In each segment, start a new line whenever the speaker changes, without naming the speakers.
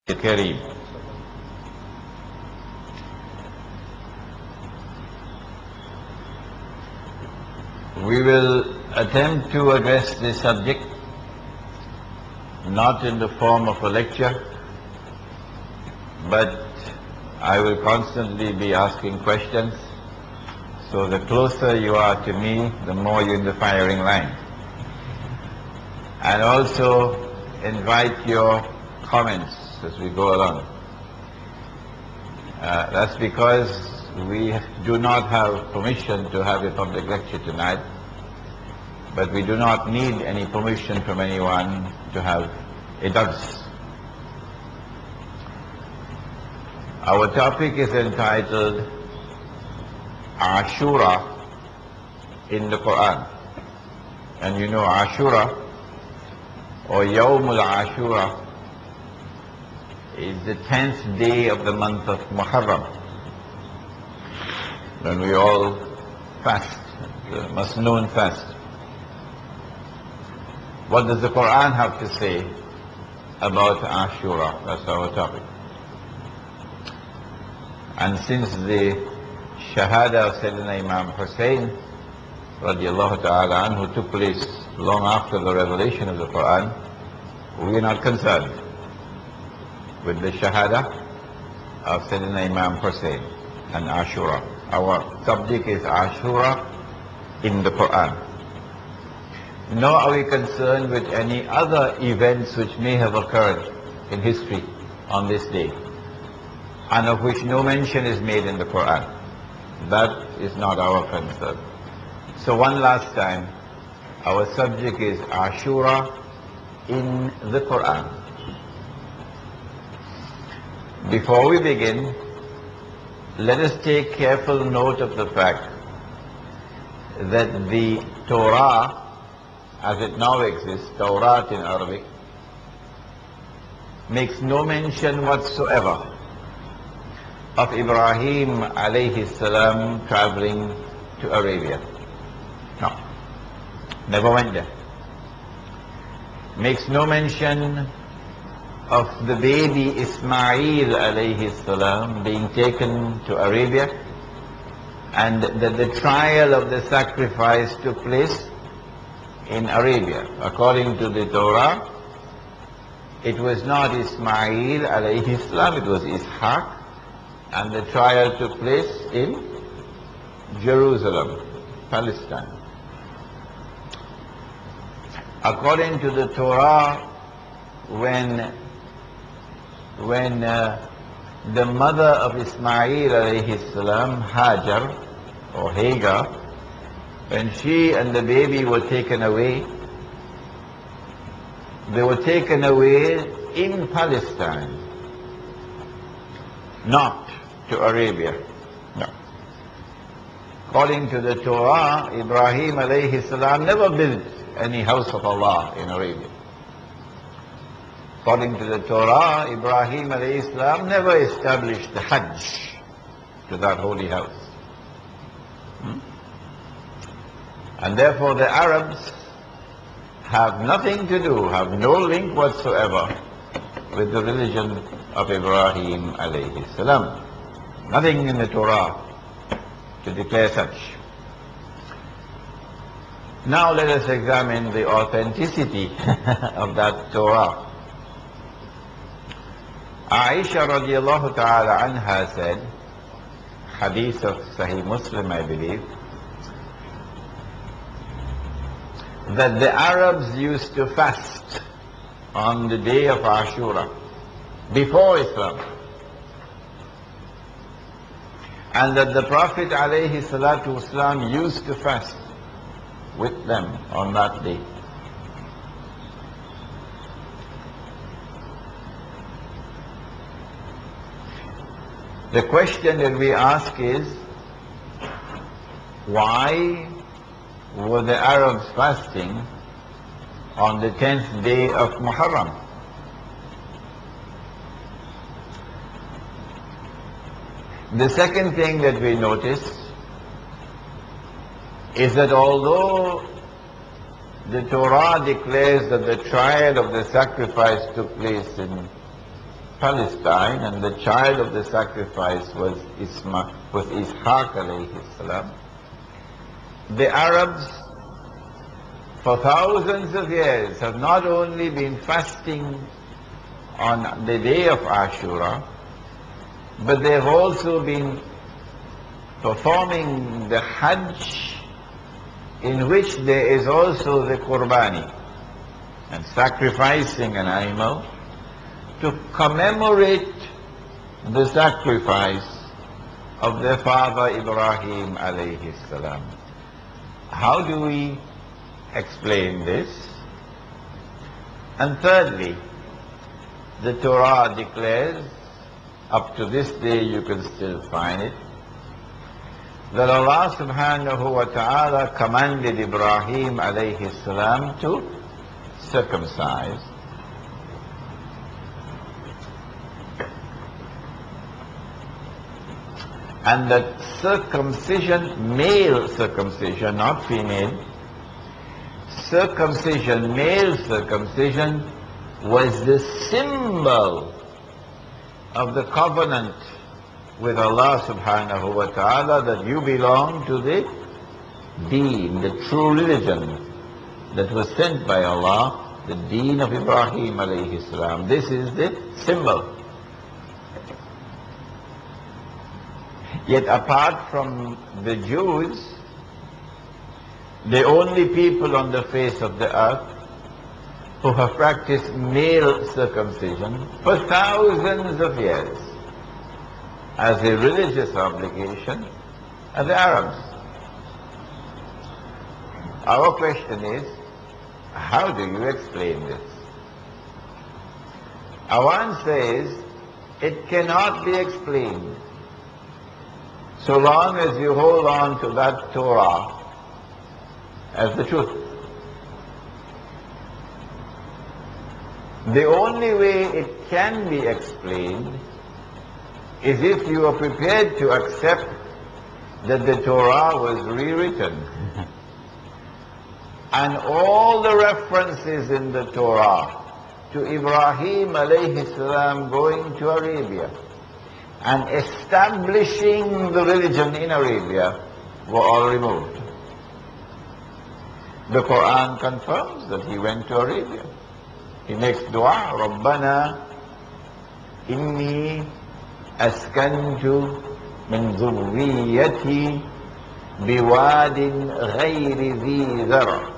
الكريم. We will attempt to address this subject not in the form of a lecture, but I will constantly be asking questions, so the closer you are to me, the more you're in the firing line. And also invite your comments as we go along. That's because we do not have permission to have a public lecture tonight, but we do not need any permission from anyone to have a dars. Our topic is entitled Ashura in the Qur'an. And you know Ashura, or Yawmul Ashura, is the 10th day of the month of Muharram, when we all fast, the Masnoon fast. What does the Qur'an have to say about Ashura? That's our topic. And since the Shahada of Sayyidina Imam Hosein radiallahu ta'ala anhu took place long after the revelation of the Qur'an, we are not concerned with the Shahada of Sayyidina Imam Hosein and Ashura. Our subject is Ashura in the Qur'an. Nor are we concerned with any other events which may have occurred in history on this day, and of which no mention is made in the Qur'an. That is not our concern. So one last time, our subject is Ashura in the Qur'an. Before we begin, let us take careful note of the fact that the Torah, as it now exists, Torah in Arabic, makes no mention whatsoever of Ibrahim alayhi salam traveling to Arabia. No, never went there. Makes no mention of the baby Ismail alayhi salam being taken to Arabia, and that the trial of the sacrifice took place in Arabia. According to the Torah, it was not Ismail alayhi salam, it was Ishaq, and the trial took place in Jerusalem, Palestine. According to the Torah, when the mother of Ismail alayhi salam, Hajar or Hagar, when she and the baby were taken away, they were taken away in Palestine, not to Arabia. No. According to the Torah, Ibrahim alayhi salam never built any house of Allah in Arabia. According to the Torah, Ibrahim alayhi salam never established the Hajj to that holy house. And therefore the Arabs have nothing to do, have no link whatsoever with the religion of Ibrahim alayhi salam. Nothing in the Torah to declare such. Now let us examine the authenticity of that Torah. Aisha radiallahu ta'ala anha said, hadith of Sahih Muslim I believe, that the Arabs used to fast on the day of Ashura before Islam, and that the Prophet alayhi salatu wasalam used to fast with them on that day. The question that we ask is, why were the Arabs fasting on the 10th day of Muharram? The second thing that we notice is that although the Torah declares that the trial of the sacrifice took place in Palestine, and the child of the sacrifice was Ishaq alayhi salam. The Arabs for thousands of years have not only been fasting on the day of Ashura, but they've also been performing the Hajj, in which there is also the Qurbani, and sacrificing an animal to commemorate the sacrifice of their father Ibrahim alayhi salam. How do we explain this? And thirdly, the Torah declares, up to this day you can still find it, that Allah subhanahu wa ta'ala commanded Ibrahim alayhi salam to circumcise. And that circumcision, male circumcision, not female, circumcision, male circumcision, was the symbol of the covenant with Allah subhanahu wa ta'ala that you belong to the deen, the true religion that was sent by Allah, the deen of Ibrahim alayhi salam. This is the symbol. Yet apart from the Jews, the only people on the face of the earth who have practiced male circumcision for thousands of years as a religious obligation are the Arabs. Our question is, how do you explain this? Our answer is, it cannot be explained so long as you hold on to that Torah as the truth. The only way it can be explained is if you are prepared to accept that the Torah was rewritten and all the references in the Torah to Ibrahim alayhi salam going to Arabia and establishing the religion in Arabia were all removed. The Qur'an confirms that he went to Arabia. He makes dua, Rabbana inni askantu min dhurriyyati biwadin ghayri dhi dhar'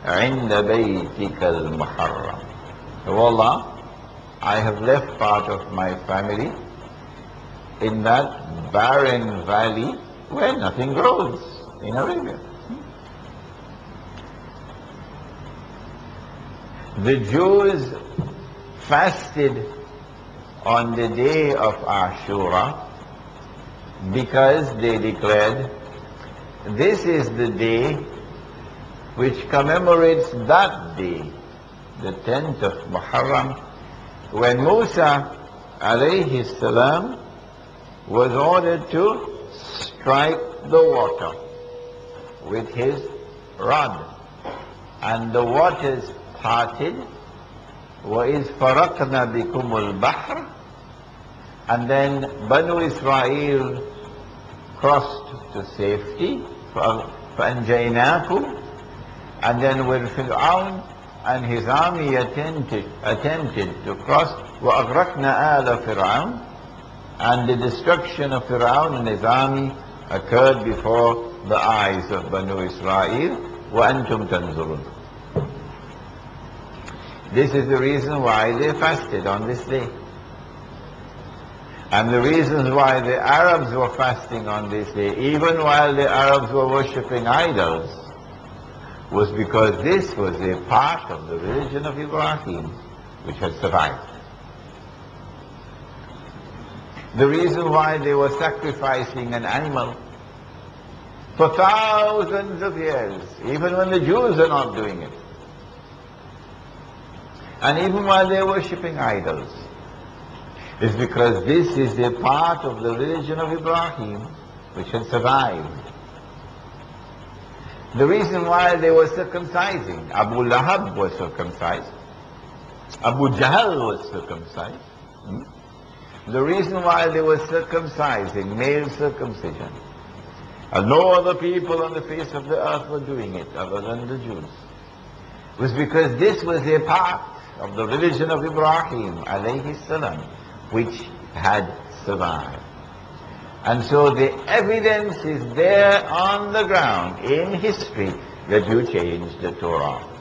inda baytika al-muharram. O Allah, I have left part of my family in that barren valley where nothing grows in Arabia. The Jews fasted on the day of Ashura because they declared this is the day which commemorates that day, the 10th of Muharram, when Musa alayhi salam was ordered to strike the water with his rod, and the waters parted. وَإِذْ فَرَقْنَا بِكُمُ الْبَحْرِ, and then Banu Israel crossed to safety, فَأَنْجَيْنَاكُمْ, and then when Fir'aun and his army attempted to cross, وَأَغْرَقْنَا آلَ فِرْعَوْنَ, and the destruction of Fir'aun and his army occurred before the eyes of Banu Israel. وَأَنْتُمْ تَنْظُرُونَ. This is the reason why they fasted on this day. And the reasons why the Arabs were fasting on this day, even while the Arabs were worshipping idols, was because this was a part of the religion of Ibrahim which had survived. The reason why they were sacrificing an animal for thousands of years, even when the Jews are not doing it, and even while they are worshipping idols, is because this is a part of the religion of Ibrahim which had survived. The reason why they were circumcising, Abu Lahab was circumcised, Abu Jahl was circumcised, Hmm? The reason why they were circumcising, male circumcision, and no other people on the face of the earth were doing it other than the Jews, was because this was a part of the religion of Ibrahim alayhi salam, which had survived. And so the evidence is there on the ground in history that you changed the Torah.